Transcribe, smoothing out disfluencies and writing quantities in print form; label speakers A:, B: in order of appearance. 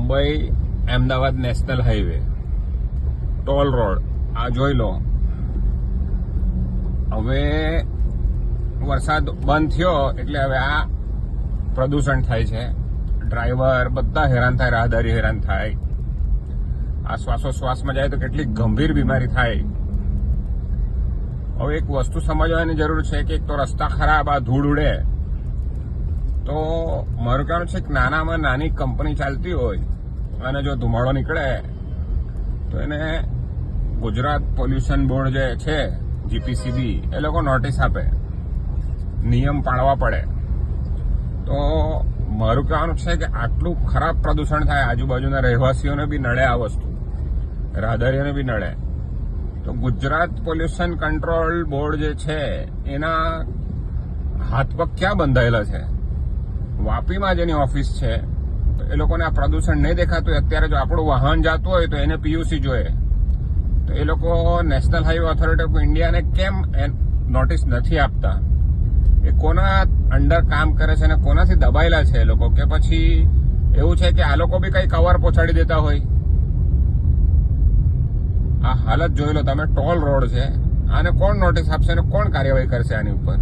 A: Mumbai Ahmedabad national highway toll road આ જોઈ લો. હવે વરસાદ બંધ થયો એટલે હવે આ પ્રદૂષણ થાય છે. ડ્રાઈવર બધા હેરાન થાય, રાહદારી હેરાન થાય. આ શ્વાસોશ્વાસમાં જાય તો કેટલી ગંભીર બીમારી થાય. હવે એક વસ્તુ સમજવાની જરૂર છે કે એક તો રસ્તા ખરાબ, આ ધૂળ ઉડે તો મારું કહેવાનું છે કે નાનામાં નાની કંપની ચાલતી હોય અને જો ધુમાડો નીકળે તો એને ગુજરાત પોલ્યુશન બોર્ડ જે છે જીપીસીબી એ લોકો નોટિસ આપે, નિયમ પાળવા પડે. તો મારું કહેવાનું છે કે આટલું ખરાબ પ્રદૂષણ થાય, આજુબાજુના રહેવાસીઓને બી નડે, આ વસ્તુ રાહદારીઓને બી નડે. તો ગુજરાત પોલ્યુશન કંટ્રોલ બોર્ડ જે છે એના હાથ પગ ક્યાં બંધાયેલા છે? વાપીમાં જેની ઓફિસ છે તો એ લોકોને આ પ્રદૂષણ નહીં દેખાતું. અત્યારે જો આપણું વાહન જતું હોય તો એને પીયુસી જોઈએ, તો એ લોકો નેશનલ હાઈવે ઓથોરિટી ઓફ ઇન્ડિયાને કેમ નોટિસ નથી આપતા? એ કોના અંડર કામ કરે છે અને કોનાથી દબાયેલા છે એ લોકો? કે પછી એવું છે કે આ લોકો બી કઈ કવર પહોંચાડી દેતા હોય? આ હાલત જોઈ લો તમે, ટોલ રોડ છે, આને કોણ નોટિસ આપશે અને કોણ કાર્યવાહી કરશે આની ઉપર?